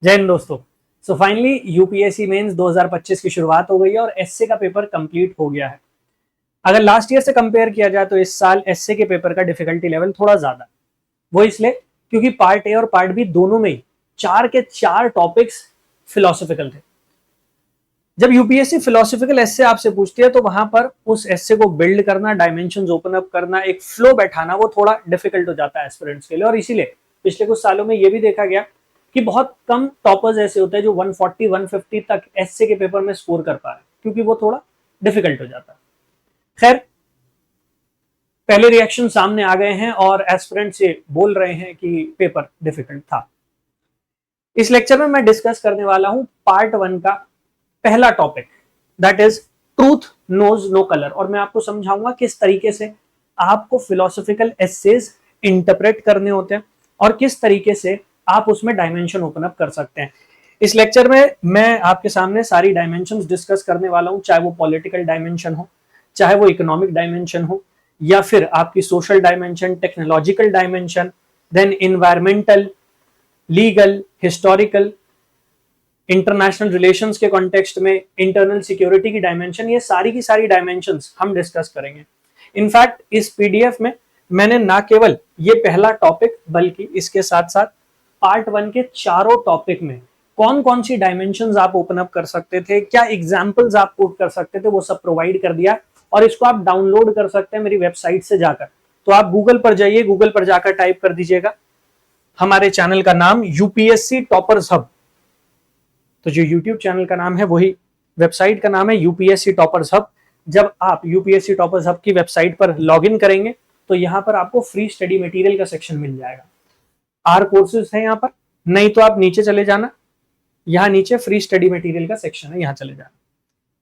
जय हिंद दोस्तों। So finally UPSC mains 2025 की शुरुआत हो गई है और एसए का पेपर कंप्लीट हो गया है। अगर लास्ट ईयर से कंपेयर किया जाए तो इस साल एसए के पेपर का डिफिकल्टी लेवल थोड़ा ज्यादा है। वो इसलिए क्योंकि पार्ट ए और पार्ट बी दोनों में ही 4 के 4 टॉपिक्स फिलोसॉफिकल थे। जब यूपीएससी फिलोसॉफिकल एसए आपसे पूछती है तो वहां पर उस एसए को बिल्ड करना, डायमेंशंस ओपन अप करना, एक फ्लो बैठाना वो थोड़ा डिफिकल्ट हो जाता है एस्पिरेंट्स के लिए। और इसीलिए पिछले कुछ सालों में ये भी देखा गया कि बहुत कम टॉपर्स ऐसे होते हैं जो 140 150 तक एसए के पेपर में स्कोर कर पा रहे हैं, क्योंकि वो थोड़ा डिफिकल्ट हो जाता है। खैर, पहले रिएक्शन सामने आ गए हैं और एस्पिरेंट्स ये बोल रहे हैं कि पेपर डिफिकल्ट था। इस लेक्चर में मैं डिस्कस करने वाला हूं पार्ट 1 का पहला topic, that is truth knows no colour. और मैं आपको समझाऊंगा किस तरीके से आपको फिलोसॉफिकल एसेज इंटरप्रेट करने होते हैं और किस तरीके से आप उसमें डायमेंशन ओपन अप कर सकते हैं। इस लेक्चर में मैं आपके सामने सारी डायमेंशंस डिस्कस करने वाला हूं, चाहे वो पॉलिटिकल डायमेंशन हो, चाहे वो इकोनॉमिक डायमेंशन हो, या फिर आपकी social dimension, technological dimension, then environmental, legal, historical, international relations के कॉन्टेक्स्ट में इंटरनल सिक्योरिटी की डायमेंशन, ये सारी की सारी डायमेंशंस हम डिस्कस करेंगे। इनफैक्ट इस पीडीएफ में मैंने ना केवल ये पहला टॉपिक बल्कि इसके साथ साथ पार्ट 1 के चारों टॉपिक में कौन कौन सी डायमेंशंस आप ओपन अप कर सकते थे, क्या एग्जांपल्स आप पुट कर सकते थे, वो सब प्रोवाइड कर दिया। और इसको आप डाउनलोड कर सकते हैं मेरी वेबसाइट से जाकर। तो आप गूगल पर जाइए, गूगल पर जाकर टाइप कर दीजिएगा हमारे चैनल का नाम यूपीएससी टॉपर्स हब। तो जो यूट्यूब चैनल का नाम है वही वेबसाइट का नाम है यूपीएससी टॉपर्स हब। जब आप यूपीएससी टॉपर्स हब की वेबसाइट पर लॉगिन करेंगे तो यहां पर आपको फ्री स्टडी मटेरियल का सेक्शन मिल जाएगा। आर कोर्सेज है यहाँ पर, नहीं तो आप नीचे चले जाना, यहाँ नीचे फ्री स्टडी मटेरियल का सेक्शन है, यहाँ चले जाना।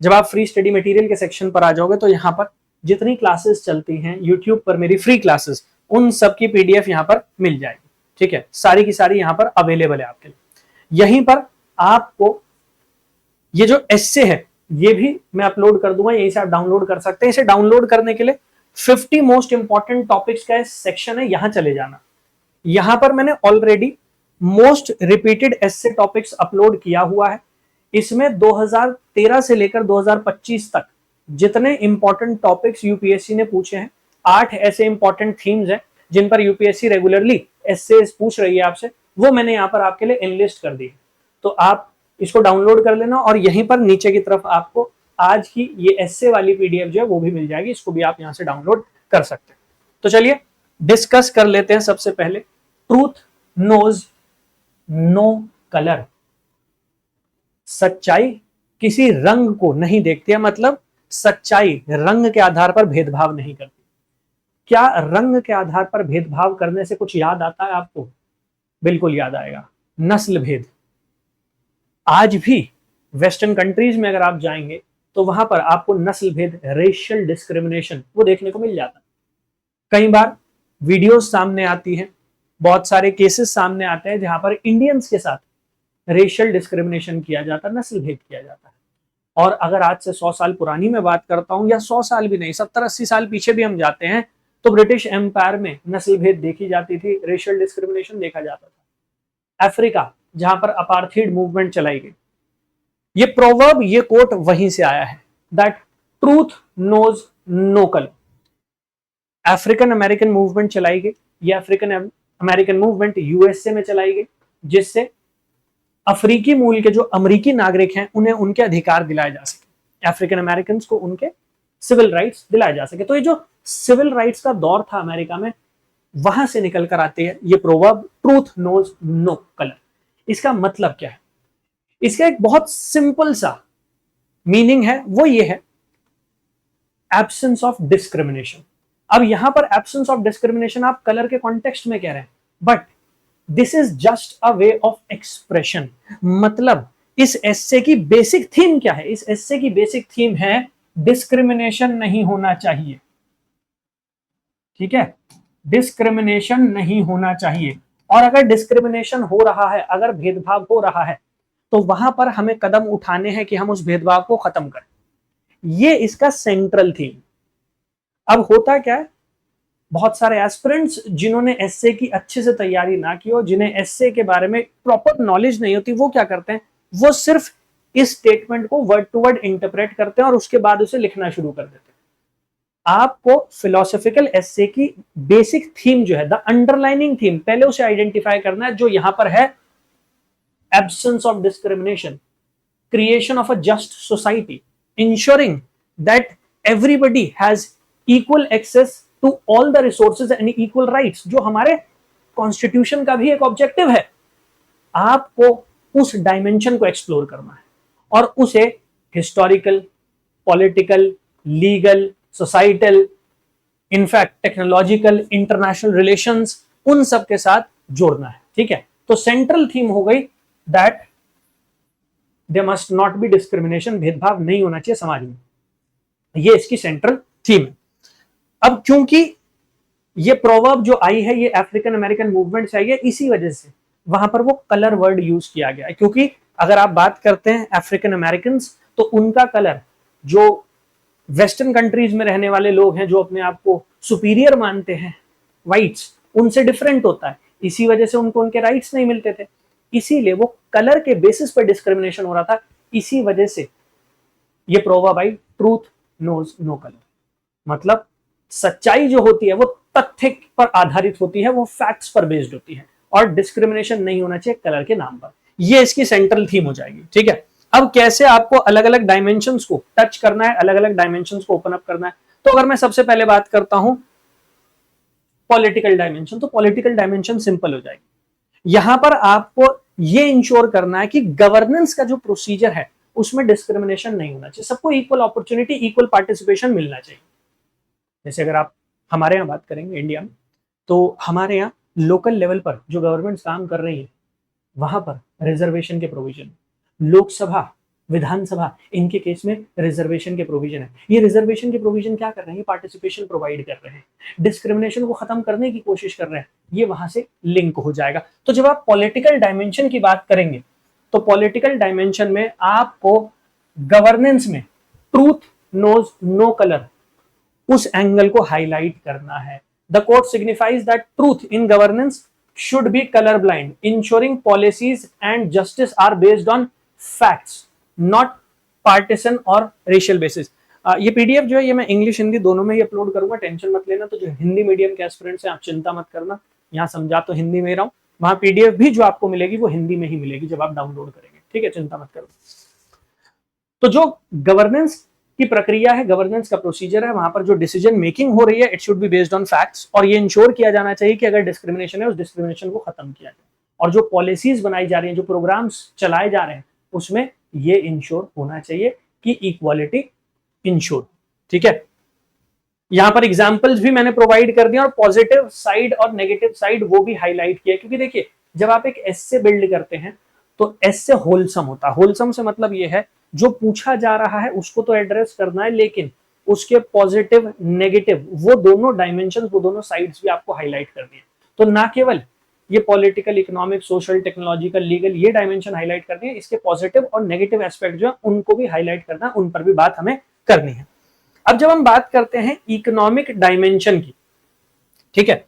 जब आप फ्री स्टडी मटेरियल के सेक्शन पर आ जाओगे तो यहाँ पर जितनी क्लासेस चलती हैं यूट्यूब पर, मेरी फ्री क्लासेस, उन सब की पीडीएफ यहाँ पर मिल जाएगी। ठीक है, सारी की सारी यहाँ पर अवेलेबल है आपके लिए। यहीं पर आपको ये जो एस्से है ये भी मैं अपलोड कर दूंगा, यहीं से आप डाउनलोड कर सकते हैं। इसे डाउनलोड करने के लिए 50 मोस्ट इंपॉर्टेंट टॉपिक्स का सेक्शन है, यहां चले जाना। यहां पर मैंने ऑलरेडी मोस्ट रिपीटेड एस्से टॉपिक्स अपलोड किया हुआ है। इसमें 2013 से लेकर 2025 तक जितने इंपॉर्टेंट टॉपिक्स यूपीएससी ने पूछे हैं, 8 ऐसे इंपॉर्टेंट थीम्स हैं जिन पर यूपीएससी रेगुलरली एस्से पूछ रही है आपसे, वो मैंने यहां पर आपके लिए एनलिस्ट कर दी। तो आप इसको डाउनलोड कर लेना और यहीं पर नीचे की तरफ आपको आज की ये एस्से वाली पीडीएफ जो है वो भी मिल जाएगी, इसको भी आप यहां से डाउनलोड कर सकते हैं। तो चलिए डिस्कस कर लेते हैं। सबसे पहले ट्रूथ नोज नो कलर। सच्चाई किसी रंग को नहीं देखती है, मतलब सच्चाई रंग के आधार पर भेदभाव नहीं करती। क्या रंग के आधार पर भेदभाव करने से कुछ याद आता है आपको? बिल्कुल याद आएगा, नस्ल भेद। आज भी वेस्टर्न कंट्रीज में अगर आप जाएंगे तो वहां पर आपको नस्ल भेद, रेशियल डिस्क्रिमिनेशन वो देखने को मिल जाता है। कई बार वीडियोस सामने आती हैं, बहुत सारे केसेस सामने आते हैं जहां पर इंडियंस के साथ रेशियल डिस्क्रिमिनेशन किया जाता है, नस्ल भेद किया जाता है। और अगर आज से 100 साल पुरानी मैं बात करता हूं, या 100 साल भी नहीं, 70-80 साल पीछे भी हम जाते हैं, तो ब्रिटिश एम्पायर में नस्ल भेद देखी जाती थी, रेशियल डिस्क्रिमिनेशन देखा जाता था। अफ्रीका जहां पर अपार्थीड मूवमेंट चलाई गई, ये प्रोवर्ब, ये कोट वहीं से आया है, that truth knows no colour. African American movement चलाई गई, ये अफ्रीकन अमेरिकन मूवमेंट यूएसए में चलाई गई, जिससे अफ्रीकी मूल के जो अमेरिकी नागरिक हैं उन्हें उनके अधिकार दिलाए जा सके, अफ्रीकन अमेरिकन को उनके सिविल राइट्स दिलाए जा सके। तो ये जो सिविल राइट्स का दौर था अमेरिका में, वहां से निकल कर आते हैं ये proverb, truth knows no colour. इसका मतलब क्या है? इसका एक बहुत सिंपल सा मीनिंग है, वो ये है एब्सेंस ऑफ डिस्क्रिमिनेशन। अब यहां पर एब्सेंस ऑफ डिस्क्रिमिनेशन आप कलर के कॉन्टेक्स्ट में कह रहे हैं, but this is just a way of expression. मतलब इस एस्से की बेसिक थीम क्या है? इस एस्से की बेसिक थीम है डिस्क्रिमिनेशन नहीं होना चाहिए। ठीक है, डिस्क्रिमिनेशन नहीं होना चाहिए। और अगर डिस्क्रिमिनेशन हो रहा है, अगर भेदभाव हो रहा है, तो वहां पर हमें कदम उठाने हैं कि हम उस भेदभाव को खत्म करें। ये इसका सेंट्रल थीम। अब होता क्या है, बहुत सारे एस्पिरेंट्स जिन्होंने एसए की अच्छे से तैयारी ना की हो, जिन्हें एसए के बारे में प्रॉपर नॉलेज नहीं होती, वो क्या करते हैं, वो सिर्फ इस स्टेटमेंट को वर्ड टू वर्ड इंटरप्रेट करते हैं और उसके बाद उसे लिखना शुरू कर देते हैं। आपको फिलोसॉफिकल एसए की बेसिक थीम जो है, द अंडरलाइनिंग थीम, पहले उसे आइडेंटिफाई करना है, जो यहां पर है absence of discrimination, creation of a just society, ensuring that everybody has equal access to all the resources and equal rights, जो हमारे कॉन्स्टिट्यूशन का भी एक ऑब्जेक्टिव है। आपको उस डायमेंशन को एक्सप्लोर करना है और उसे historical, political, legal, societal, in fact technological, international relations, उन सब के साथ जोड़ना है। ठीक है, तो सेंट्रल थीम हो गई that there must not be discrimination, भेदभाव नहीं होना चाहिए समाज में, ये इसकी सेंट्रल थीम है। अब क्योंकि ये प्रोवर्ब जो आई है ये अफ्रीकन अमेरिकन मूवमेंट से आई है, इसी वजह से वहां पर वो कलर वर्ड यूज किया गया है, क्योंकि अगर आप बात करते हैं अफ्रीकन अमेरिकन तो उनका कलर, जो वेस्टर्न कंट्रीज में रहने वाले लोग हैं जो अपने आप को सुपीरियर मानते हैं व्हाइट्स, उनसे डिफरेंट होता है, इसी वजह से उनको उनके राइट्स नहीं मिलते थे, इसीलिए वो कलर के बेसिस पर डिस्क्रिमिनेशन हो रहा था। इसी वजह से ये प्रोवर्ब आई, ट्रूथ नोज नो कलर, मतलब सच्चाई जो होती है वो तथ्य पर आधारित होती है, वो फैक्ट्स पर बेस्ड होती है और डिस्क्रिमिनेशन नहीं होना चाहिए कलर के नाम पर। ये इसकी सेंट्रल थीम हो जाएगी। ठीक है, अब कैसे आपको अलग अलग डायमेंशंस को टच करना है, अलग अलग डायमेंशंस को ओपन अप करना है, तो अगर मैं सबसे पहले बात करता हूं पॉलिटिकल डायमेंशन, तो पॉलिटिकल डायमेंशन सिंपल हो जाएगी। यहां पर आपको यह इंश्योर करना है कि गवर्नेंस का जो प्रोसीजर है उसमें डिस्क्रिमिनेशन नहीं होना चाहिए, सबको इक्वल अपॉर्चुनिटी, इक्वल पार्टिसिपेशन मिलना चाहिए। जैसे अगर आप हमारे यहाँ बात करेंगे इंडिया में, तो हमारे यहाँ लोकल लेवल पर जो गवर्नमेंट काम कर रही है वहां पर रिजर्वेशन के प्रोविजन, लोकसभा, विधानसभा, इनके केस में रिजर्वेशन के प्रोविजन है। ये रिजर्वेशन के प्रोविजन क्या कर रहे हैं, ये पार्टिसिपेशन प्रोवाइड कर रहे हैं, डिस्क्रिमिनेशन को खत्म करने की कोशिश कर रहे हैं, ये वहां से लिंक हो जाएगा। तो जब आप पॉलिटिकल डायमेंशन की बात करेंगे तो पॉलिटिकल डायमेंशन में आपको गवर्नेंस में ट्रूथ नोज नो कलर, उस एंगल को हाईलाइट करना है। The court signifies that truth in governance should be color blind, ensuring policies and justice are based on facts, not partisan or racial basis। ये PDF जो है ये मैं English Hindi दोनों में ही अपलोड करूंगा, टेंशन मत लेना। तो जो हिंदी मीडियम के एस्पिरेंट्स हैं आप चिंता मत करना, यहाँ समझा तो हिंदी में ही रहा हूँ, वहां पीडीएफ भी जो आपको मिलेगी वो हिंदी में ही मिलेगी जब आप डाउनलोड करेंगे। ठीक है, चिंता मत करो। तो जो गवर्नेंस की प्रक्रिया है, गवर्नेंस का प्रोसीजर है, वहां पर जो डिसीजन मेकिंग हो रही है it should be based on facts, और ये इंश्योर किया जाना चाहिए कि अगर डिस्क्रिमिनेशन है उस डिस्क्रिमिनेशन को खत्म किया जाए, और जो पॉलिसीज बनाई जा रही हैं, जो प्रोग्राम्स चलाए जा रहे हैं उसमें ये इंश्योर होना चाहिए कि इक्वालिटी इंश्योर। ठीक है, यहां पर एग्जांपल्स भी मैंने प्रोवाइड कर दिया और पॉजिटिव साइड और नेगेटिव साइड वो भी हाईलाइट किया, क्योंकि देखिए जब आप एक एस्से बिल्ड करते हैं तो एस्से होलसम होता है। होलसम से मतलब ये है जो पूछा जा रहा है उसको तो एड्रेस करना है, लेकिन उसके पॉजिटिव नेगेटिव वो दोनों डायमेंशंस, वो दोनों साइड्स भी आपको हाईलाइट करनी है। तो ना केवल ये political, economic, social, technological, legal ये डायमेंशन हाईलाइट करनी है, इसके पॉजिटिव और नेगेटिव एस्पेक्ट जो है उनको भी हाईलाइट करना है, उन पर भी बात हमें करनी है। अब जब हम बात करते हैं इकोनॉमिक डायमेंशन की, ठीक है,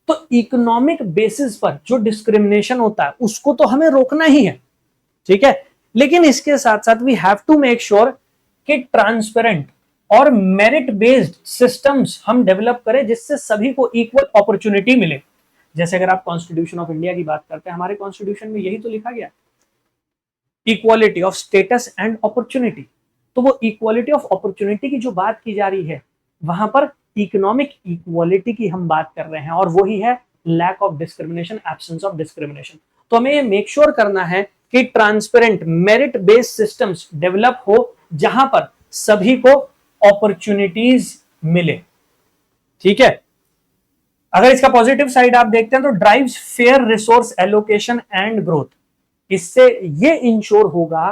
तो इकोनॉमिक बेसिस पर जो डिस्क्रिमिनेशन होता है उसको तो हमें रोकना ही है। ठीक है, लेकिन इसके साथ साथ we have to make sure कि ट्रांसपेरेंट और मेरिट बेस्ड सिस्टम्स हम डेवलप करें जिससे सभी को इक्वल अपॉर्चुनिटी मिले। जैसे अगर आप कॉन्स्टिट्यूशन ऑफ इंडिया की बात करते हैं, हमारे कॉन्स्टिट्यूशन में यही तो लिखा गया, equality of status and opportunity. तो वो इक्वालिटी ऑफ अपॉर्चुनिटी की जो बात की जा रही है वहां पर इकोनॉमिक इक्वालिटी की हम बात कर रहे हैं, और वही है lack of discrimination, absence of discrimination. तो हमें ये मेक श्योर करना है कि transparent merit based systems develop हो जहां पर सभी को अपॉर्चुनिटीज मिले। ठीक है, अगर इसका पॉजिटिव साइड आप देखते हैं तो drives fair resource allocation and growth. इससे ये इंश्योर होगा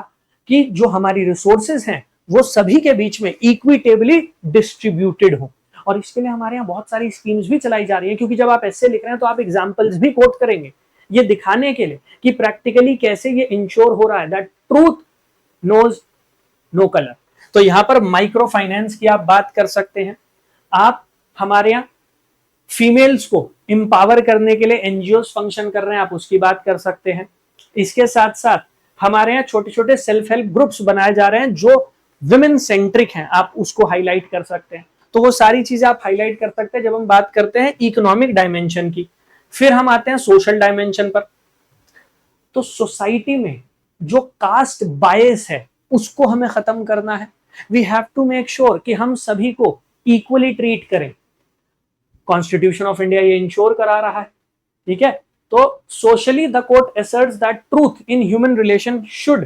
कि जो हमारी रिसोर्सेज हैं वो सभी के बीच में इक्विटेबली डिस्ट्रीब्यूटेड हो, और इसके लिए हमारे यहाँ बहुत सारी स्कीम्स भी चलाई जा रही है, क्योंकि जब आप ऐसे लिख रहे हैं तो आप एग्जांपल्स भी कोट करेंगे, ये दिखाने के लिए कि प्रैक्टिकली कैसे ये इंश्योर हो रहा है that truth knows no colour. तो यहां पर माइक्रो फाइनेंस की आप बात कर सकते हैं। आप हमारे यहाँ फीमेल्स को एम्पावर करने के लिए एनजीओस फंक्शन कर रहे हैं, आप उसकी बात कर सकते हैं। इसके साथ साथ हमारे यहाँ छोटे छोटे सेल्फ हेल्प ग्रुप्स बनाए जा रहे हैं जो विमेन सेंट्रिक हैं, आप उसको हाईलाइट कर सकते हैं। तो वो सारी चीजें आप हाईलाइट कर सकते हैं जब हम बात करते हैं इकोनॉमिक डायमेंशन की। फिर हम आते हैं सोशल डायमेंशन पर। तो सोसाइटी में जो कास्ट बायस है उसको हमें खत्म करना है। We have to make sure कि हम सभी को इक्वली ट्रीट करें। कॉन्स्टिट्यूशन ऑफ इंडिया ये इंश्योर करा रहा है, ठीक है। तो socially the court asserts that truth in human relation should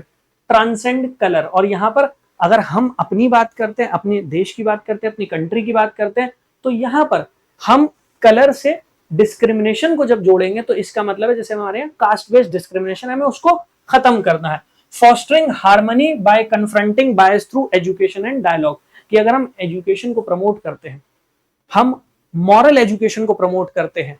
transcend colour. और यहां पर अगर हम अपनी बात करते हैं, अपने देश की बात करते हैं, अपनी कंट्री की बात करते हैं, तो यहां पर हम कलर से डिस्क्रिमिनेशन को जब जोड़ेंगे तो इसका मतलब है जैसे हमारे यहाँ कास्ट बेस्ड डिस्क्रिमिनेशन है, हमें उसको खत्म करना है। Fostering harmony by confronting bias through education and dialogue, कि अगर हम एजुकेशन को प्रमोट करते हैं, हम मॉरल एजुकेशन को प्रमोट करते हैं,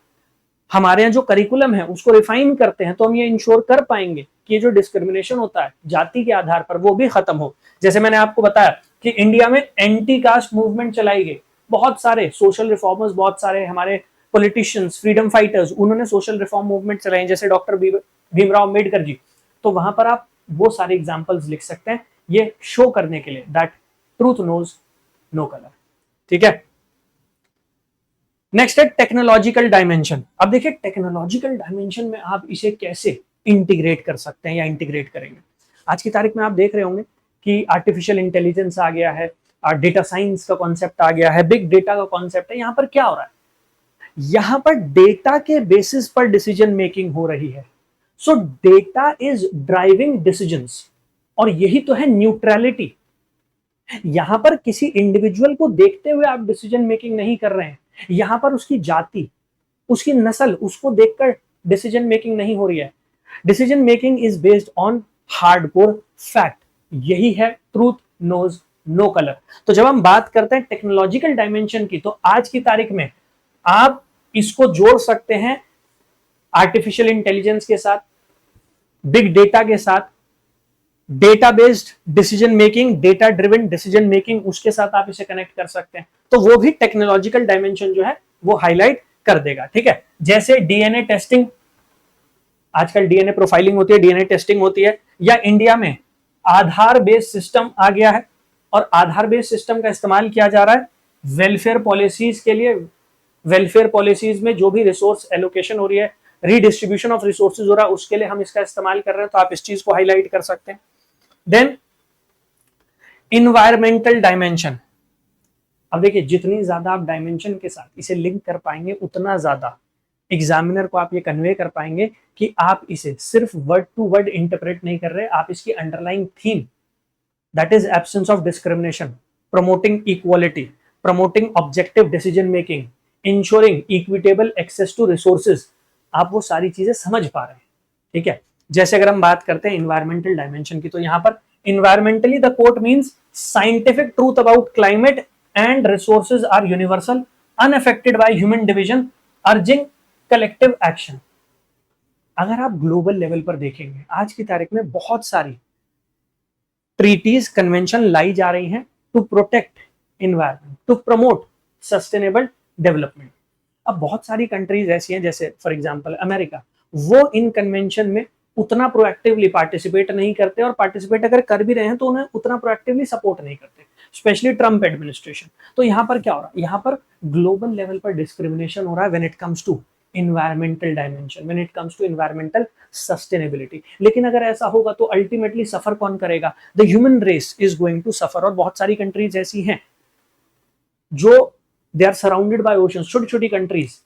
हमारे यहाँ जो करिकुलम है उसको रिफाइन करते हैं, तो हम ये इंश्योर कर पाएंगे कि ये जो डिस्क्रिमिनेशन होता है जाति के आधार पर वो भी खत्म हो। जैसे मैंने आपको बताया कि इंडिया में एंटी कास्ट मूवमेंट चलाई गई, बहुत सारे सोशल रिफॉर्मर्स, बहुत सारे हमारे पॉलिटिशियंस, फ्रीडम फाइटर्स, उन्होंने सोशल रिफॉर्म मूवमेंट चलाई, जैसे डॉक्टर भीमराव अम्बेडकर जी। तो वहां पर आप वो सारे एग्जाम्पल्स लिख सकते हैं ये शो करने के लिए that truth knows no colour, ठीक है। नेक्स्ट है टेक्नोलॉजिकल डायमेंशन। अब देखिए टेक्नोलॉजिकल डायमेंशन में आप इसे कैसे इंटीग्रेट कर सकते हैं या इंटीग्रेट करेंगे। आज की तारीख में आप देख रहे होंगे कि आर्टिफिशियल इंटेलिजेंस आ गया है, डेटा साइंस का कॉन्सेप्ट आ गया है, बिग डेटा का कॉन्सेप्ट है। यहां पर क्या हो रहा है, यहां पर डेटा के बेसिस पर डिसीजन मेकिंग हो रही है। सो डेटा इज ड्राइविंग डिसीजंस, और यही तो है न्यूट्रलिटी। यहां पर किसी इंडिविजुअल को देखते हुए आप डिसीजन मेकिंग नहीं कर रहे हैं, यहां पर उसकी जाति, उसकी नस्ल, उसको देखकर डिसीजन मेकिंग नहीं हो रही है। Decision making is based on hardcore fact. यही है ट्रूथ नोज नो कलर। तो जब हम बात करते हैं टेक्नोलॉजिकल डायमेंशन की, तो आज की तारीख में आप इसको जोड़ सकते हैं आर्टिफिशियल इंटेलिजेंस के साथ, बिग डेटा के साथ, data based decision making, data driven decision making, उसके साथ आप इसे कनेक्ट कर सकते हैं। तो वो भी टेक्नोलॉजिकल डायमेंशन जो है वो हाईलाइट कर देगा, ठीक है। जैसे डीएनए टेस्टिंग, आजकल डीएनए प्रोफाइलिंग होती है, डीएनए टेस्टिंग होती है, या इंडिया में आधार बेस्ड सिस्टम आ गया है और आधार बेस्ड सिस्टम का इस्तेमाल किया जा रहा है वेलफेयर पॉलिसीज के लिए। वेलफेयर पॉलिसीज में जो भी रिसोर्स एलोकेशन हो रही है, रीडिस्ट्रीब्यूशन ऑफ रिसोर्सेज हो रहा है, उसके लिए हम इसका इस्तेमाल कर रहे हैं, तो आप इस चीज को हाईलाइट कर सकते हैं। Then environmental dimension. अब देखिए जितनी ज्यादा आप डायमेंशन के साथ इसे लिंक कर पाएंगे उतना ज्यादा एग्जामिनर को आप ये कन्वे कर पाएंगे कि आप इसे सिर्फ वर्ड टू वर्ड इंटरप्रेट नहीं कर रहे, आप इसकी underlying theme, that is absence of discrimination, promoting equality, promoting objective decision making, ensuring equitable access to resources, आप वो सारी चीजें समझ पा रहे हैं, ठीक है। जैसे अगर हम बात करते हैं इन्वायरमेंटल डायमेंशन की, तो यहां पर environmentally the quote means scientific truth about climate and resources are universal unaffected by human division urging collective action. अगर आप ग्लोबल लेवल पर देखेंगे आज की तारीख में बहुत सारी ट्रीटीज, कन्वेंशन लाई जा रही हैं to protect environment, to promote sustainable development. अब बहुत सारी कंट्रीज ऐसी हैं, जैसे फॉर एग्जांपल अमेरिका, वो इन कन्वेंशन में उतना प्रोएक्टिवली पार्टिसिपेट नहीं करते, और पार्टिसिपेट अगर कर भी रहे हैं तो उन्हें उतना प्रोएक्टिवली सपोर्ट नहीं करते, स्पेशली ट्रम्प एडमिनिस्ट्रेशन। तो यहाँ पर क्या हो रहा है, यहाँ पर ग्लोबल लेवल पर डिस्क्रिमिनेशन हो रहा है when it comes to environmental dimension, when it comes to environmental sustainability. लेकिन अगर ऐसा होगा तो अल्टीमेटली सफर कौन करेगा, the human race is going to suffer. और बहुत सारी कंट्रीज ऐसी हैं जो they are surrounded by ocean, छोटी छोटी कंट्रीज,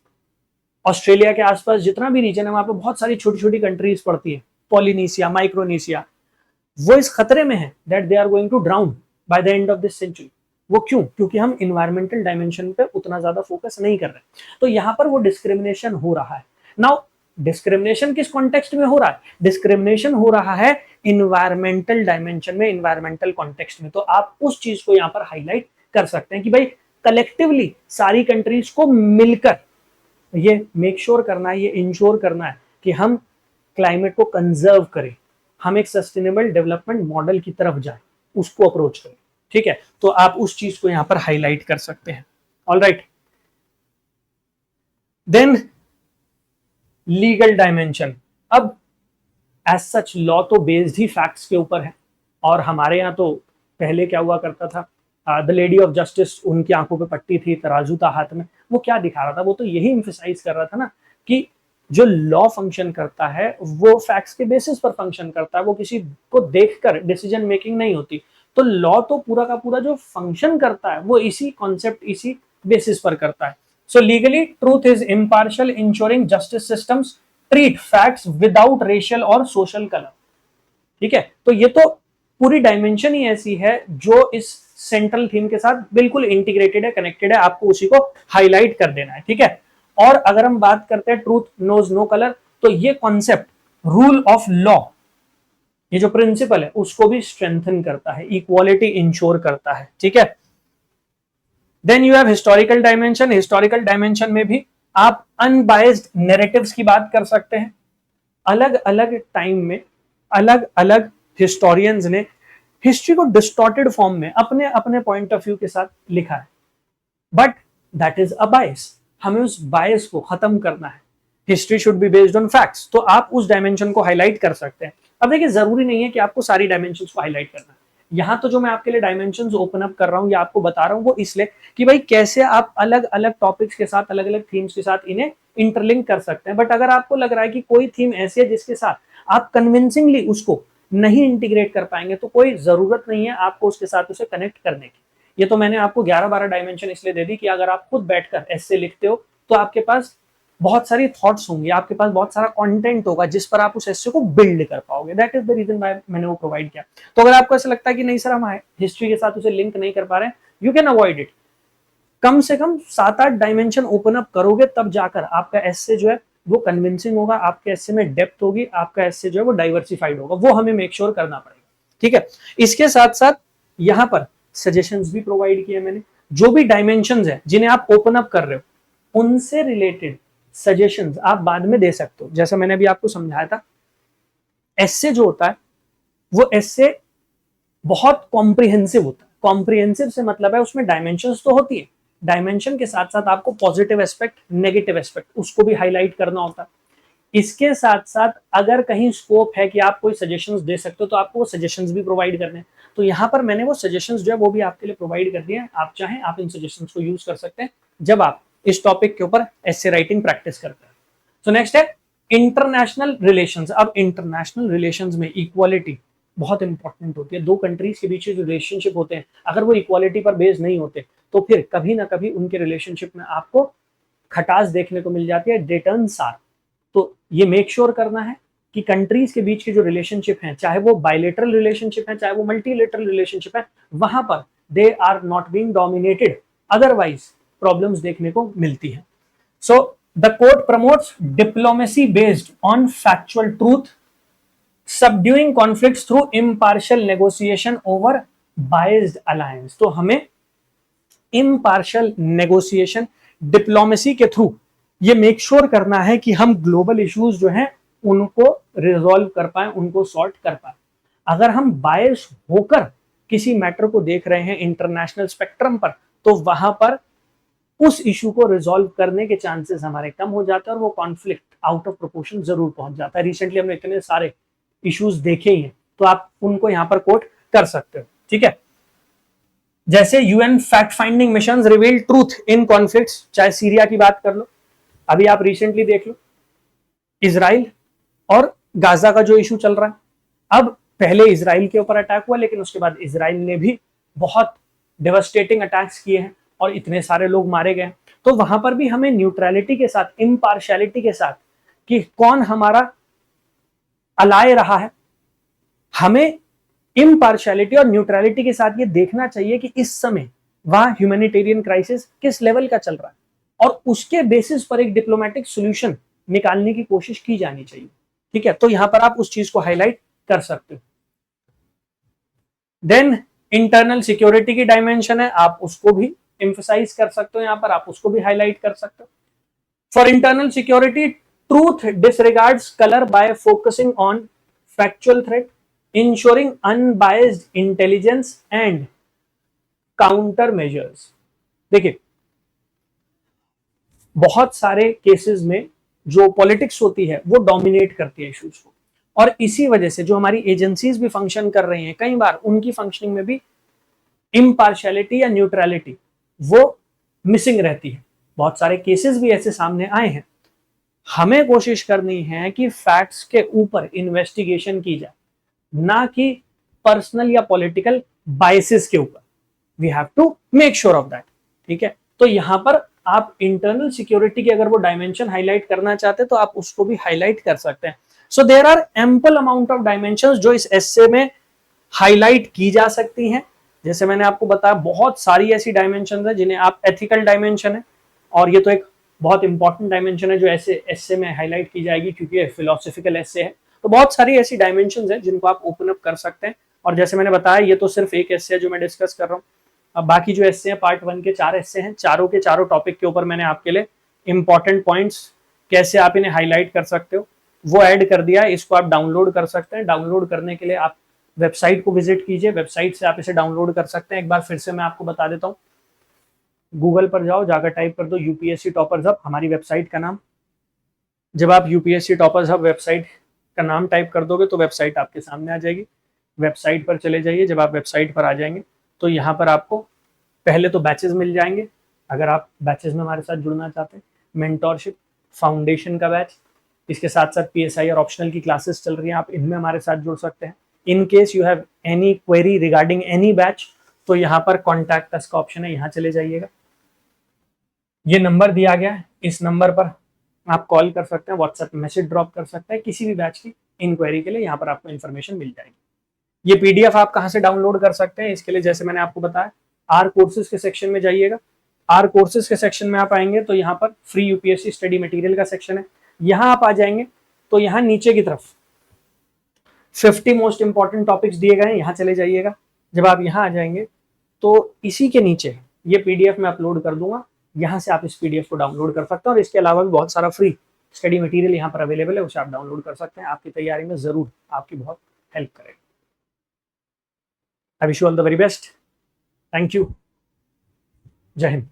ऑस्ट्रेलिया के आसपास जितना भी रीजन है वहां पे बहुत सारी छोटी छोटी कंट्रीज पड़ती है, पॉलिनेशिया, माइक्रोनेशिया, वो इस खतरे में है that they are going to drown by the end of this century. वो क्यों, क्योंकि हम इन्वायरमेंटल डायमेंशन पे उतना ज्यादा फोकस नहीं कर रहे। तो यहां पर वो डिस्क्रिमिनेशन हो रहा है। नाउ डिस्क्रिमिनेशन किस कॉन्टेक्स्ट में हो रहा है, डिस्क्रिमिनेशन हो रहा है इन्वायरमेंटल डायमेंशन में, इन्वायरमेंटल कॉन्टेक्स्ट में। तो आप उस चीज को यहां पर हाईलाइट कर सकते हैं कि भाई कलेक्टिवली सारी कंट्रीज को मिलकर ये मेक श्योर करना है, ये इंश्योर करना है कि हम क्लाइमेट को कंजर्व करें, हम एक सस्टेनेबल डेवलपमेंट मॉडल की तरफ जाएं, उसको अप्रोच करें, ठीक है। तो आप उस चीज को यहां पर हाईलाइट कर सकते हैं। ऑलराइट, देन लीगल डायमेंशन, अब एज सच लॉ तो बेस्ड ही फैक्ट्स के ऊपर है, और हमारे यहाँ तो पहले क्या हुआ करता था, द लेडी ऑफ जस्टिस, उनकी आंखों पे पट्टी थी, तराजू था हाथ में, वो क्या दिखा रहा था, वो तो यही इंफेसाइज कर रहा था ना कि जो लॉ फंक्शन करता है वो फैक्ट्स के बेसिस पर फंक्शन करता है, वो किसी को देखकर डिसीजन मेकिंग नहीं होती। तो लॉ तो पूरा का पूरा जो फंक्शन करता है वो इसी कॉन्सेप्ट, इसी बेसिस पर करता है। So legally truth is impartial, ensuring justice systems treat facts without racial और सोशल कलर। ठीक है, तो ये तो पूरी डायमेंशन ही ऐसी है जो इस सेंट्रल थीम के साथ बिल्कुल इंटीग्रेटेड है, कनेक्टेड है, आपको उसी को हाईलाइट कर देना है। ठीक है, और अगर हम बात करते हैं ट्रूथ नोज नो कलर, तो ये कॉन्सेप्ट रूल ऑफ लॉ, ये जो प्रिंसिपल है उसको भी स्ट्रेंथन करता है, इक्वालिटी इंश्योर करता है। ठीक है, then you have historical dimension. Historical dimension में भी आप अनबायस्ड नैरेटिव्स की बात कर सकते हैं। अलग अलग टाइम में अलग अलग हिस्टोरियंस ने हिस्ट्री को डिस्टॉर्टेड फॉर्म में अपने अपने पॉइंट ऑफ व्यू के साथ लिखा है, बट दैट इज अ बायस। हमें उस बायस को खत्म करना है। History should be based on facts, तो आप उस डायमेंशन को हाईलाइट कर सकते हैं। अब देखिए, जरूरी नहीं है कि आपको सारी डायमेंशंस को हाईलाइट करना है। यहाँ तो जो मैं आपके लिए डायमेंशंस ओपन अप कर रहा हूँ या आपको बता रहा हूँ वो इसलिए कि भाई कैसे आप अलग अलग टॉपिक्स के साथ, अलग अलग थीम्स के साथ इन्हें इंटरलिंक कर सकते हैं। बट अगर आपको लग रहा है कि कोई थीम ऐसी है जिसके साथ आप कन्विंसिंगली उसको नहीं इंटीग्रेट कर पाएंगे, तो कोई जरूरत नहीं है आपको उसके साथ उसे कनेक्ट करने की। ये तो मैंने आपको 11-12 डायमेंशन इसलिए दे दी कि अगर आप खुद बैठकर ऐसे लिखते हो तो आपके पास बहुत सारी थॉट्स होंगी, आपके पास बहुत सारा कंटेंट होगा जिस पर आप उस एस्से को बिल्ड कर पाओगे। That is the reason why मैंने वो प्रोवाइड किया। तो अगर आपको ऐसा लगता है कि नहीं सर हम हिस्ट्री के साथ उसे लिंक नहीं कर पा रहे हैं, यू कैन अवॉइड इट। कम से कम 7-8 डायमेंशन ओपन अप करोगे तब जाकर आपका एस्से जो है वो कन्विंसिंग होगा, आपके एस्से में डेप्थ होगी, आपका एस्से जो है वो डाइवर्सिफाइड होगा। वो हमें मेक श्योर करना पड़ेगा। ठीक है, इसके साथ साथ यहां पर सजेशंस भी प्रोवाइड किए मैंने। जो भी डायमेंशंस है जिन्हें आप ओपन अप कर रहे हो उनसे रिलेटेड सजेशंस आप बाद में दे सकते हो। जैसे मैंने अभी आपको समझाया था, एस्से जो होता है वो एस्से बहुत कॉम्प्रिहेंसिव होता है। कॉम्प्रिहेंसिव से मतलब है उसमें डायमेंशंस तो होती है, डायमेंशन के साथ साथ आपको पॉजिटिव एस्पेक्ट, नेगेटिव एस्पेक्ट उसको भी हाईलाइट करना होता है। इसके साथ साथ अगर कहीं स्कोप है कि आप कोई सजेशंस दे सकते हो तो आपको वो सजेशंस भी प्रोवाइड करने हैं। तो यहाँ पर मैंने वो सजेशंस जो है वो भी आपके लिए प्रोवाइड कर दिए हैं। आप चाहें आप इन सजेशंस को यूज कर सकते हैं जब आप इस टॉपिक के ऊपर एस्से राइटिंग प्रैक्टिस करते हैं। तो नेक्स्ट है इंटरनेशनल रिलेशंस। अब इंटरनेशनल रिलेशंस में इक्वालिटी बहुत इंपॉर्टेंट होती है। दो कंट्रीज के बीच जो रिलेशनशिप होते हैं अगर वो इक्वालिटी पर बेस्ड नहीं होते तो फिर कभी ना कभी उनके रिलेशनशिप में आपको खटास देखने को मिल जाती है, रिटर्न सार। तो ये मेक श्योर करना है कि कंट्रीज के बीच की जो रिलेशनशिप है, चाहे वो बायलेटरल रिलेशनशिप है चाहे वो मल्टीलेटरल रिलेशनशिप है, वहां पर they are not being dominated, otherwise problems देखने को मिलती है। So the court promotes diplomacy based on factual truth, subduing conflicts through impartial negotiation over biased alliance. तो हमें इम्पार्शियल नेगोशिएशन, डिप्लोमेसी के थ्रू ये मेक श्योर करना है कि हम ग्लोबल इश्यूज जो हैं उनको रिजॉल्व कर पाए, उनको सॉर्ट कर पाए। अगर हम बायस होकर किसी मैटर को देख रहे हैं इंटरनेशनल स्पेक्ट्रम पर, तो वहां पर उस इशू को रिजॉल्व करने के चांसेस हमारे कम हो जाते हैं और वो कॉन्फ्लिक्ट आउट ऑफ प्रोपोर्शन जरूर पहुंच जाता है। रिसेंटली हमने इतने सारे इश्यूज देखे ही हैं, तो आप उनको यहां पर कोट कर सकते हो। ठीक है, जैसे UN fact finding mission reveal truth in conflicts, चाहे सीरिया की बात कर लो, अभी आप रिसेंटली देख लो इजराइल और गाजा का जो इशू चल रहा है। अब पहले इजराइल के ऊपर अटैक हुआ, लेकिन उसके बाद इजराइल ने भी बहुत डेवास्टेटिंग अटैक्स किए हैं और इतने सारे लोग मारे गए। तो वहां पर भी हमें न्यूट्रलिटी के साथ, इम्पार्शियलिटी के साथ कि कौन हमारा अलाय रहा है, हमें इम्पार्शियलिटी और न्यूट्रलिटी के साथ ये देखना चाहिए कि इस समय वहां ह्यूमैनिटेरियन क्राइसिस किस लेवल का चल रहा है और उसके बेसिस पर एक डिप्लोमेटिक सॉल्यूशन निकालने की कोशिश की जानी चाहिए। ठीक है, तो यहां पर आप उस चीज को हाईलाइट कर सकते हो। देन इंटरनल सिक्योरिटी की डायमेंशन है, आप उसको भी एम्फसाइज कर सकते हो, यहां पर आप उसको भी हाईलाइट कर सकते हो। For internal security, truth डिसरिगार्ड्स colour bye focusing on factual threat, ensuring unbiased intelligence and counter measures. देखिए, बहुत सारे केसेस में जो पॉलिटिक्स होती है वो डोमिनेट करती है इश्यूज को, और इसी वजह से जो हमारी एजेंसीज भी फंक्शन कर रही हैं, कई बार उनकी फंक्शनिंग में भी इम्पार्शियलिटी या न्यूट्रलिटी वो मिसिंग रहती है। बहुत सारे केसेस भी ऐसे सामने आए हैं। हमें कोशिश करनी है कि फैक्ट्स के ऊपर इन्वेस्टिगेशन की जाए, ना कि पर्सनल या पॉलिटिकल बायसेस के ऊपर। We have to make sure of that. ठीक है, तो यहां पर आप इंटरनल सिक्योरिटी की अगर वो डायमेंशन हाईलाइट करना चाहते हैं तो आप उसको भी हाईलाइट कर सकते हैं। So there are ample amount of dimensions जो इस एस्से में हाईलाइट की जा सकती हैं। जैसे मैंने आपको बताया, बहुत सारी ऐसी डायमेंशन है जिन्हें आप एथिकल डायमेंशन है, और ये तो एक बहुत इंपॉर्टेंट डायमेंशन है जो ऐसे एस्से में हाईलाइट की जाएगी क्योंकि ये फिलोसॉफिकल एस्से है। तो बहुत सारी ऐसी डायमेंशंस हैं जिनको आप ओपन अप कर सकते हैं। और जैसे मैंने बताया, ये तो सिर्फ एक एस्से है जो मैं डिस्कस कर रहा हूँ। अब बाकी जो एस्से हैं, पार्ट 1 के 4 एस्से हैं, चारों के चारों टॉपिक के ऊपर मैंने आपके लिए इंपॉर्टेंट पॉइंट्स कैसे आप इन्हें हाईलाइट कर सकते हो वो ऐड कर दिया है। इसको आप डाउनलोड कर सकते हैं। डाउनलोड करने के लिए आप वेबसाइट को विजिट कीजिए, वेबसाइट से आप इसे डाउनलोड कर सकते हैं। एक बार फिर से मैं आपको बता देता हूँ, गूगल पर जाओ, जाकर टाइप कर दो यूपीएससी टॉपर्स हब, हमारी वेबसाइट का नाम। जब आप यूपीएससी टॉपर्स हब वेबसाइट का नाम टाइप कर दोगे तो वेबसाइट आपके सामने आ जाएगी। वेबसाइट पर चले जाइए। जब आप वेबसाइट पर आ जाएंगे तो यहाँ पर आपको पहले तो बैचेस मिल जाएंगे। अगर आप बैचेस में हमारे साथ जुड़ना चाहते हैं, मेंटोरशिप, फाउंडेशन का बैच, इसके साथ साथ पीएसआई और ऑप्शनल की क्लासेस चल रही हैं, आप इनमें हमारे साथ जुड़ सकते हैं। In case you have any query regarding any batch तो यहाँ पर कॉन्टैक्ट अस का ऑप्शन है, यहाँ चले जाइएगा। ये नंबर दिया गया है, इस नंबर पर आप कॉल कर सकते हैं, व्हाट्सएप मैसेज ड्रॉप कर सकते हैं किसी भी बैच की इंक्वायरी के लिए। यहाँ पर आपको इन्फॉर्मेशन मिल जाएगी। ये पीडीएफ आप कहाँ से डाउनलोड कर सकते हैं, इसके लिए जैसे मैंने आपको बताया, आर कोर्सेज के सेक्शन में जाइएगा। आर कोर्सेज के सेक्शन में आप आएंगे तो यहाँ पर फ्री यूपीएससी स्टडी मटेरियल का सेक्शन है। यहाँ आप आ जाएंगे तो यहाँ नीचे की तरफ 50 मोस्ट इंपॉर्टेंट टॉपिक्स दिए गए हैं, यहाँ चले जाइएगा। जब आप यहाँ आ जाएंगे तो इसी के नीचे ये पीडीएफ मैं अपलोड कर दूंगा, यहाँ से आप इस पीडीएफ को डाउनलोड कर सकते हैं। और इसके अलावा भी बहुत सारा फ्री स्टडी मटेरियल यहाँ पर अवेलेबल है, उसे आप डाउनलोड कर सकते हैं। आपकी तैयारी में जरूर आपकी बहुत हेल्प करेगा। I wish you all the very best. Thank you. जय हिंद।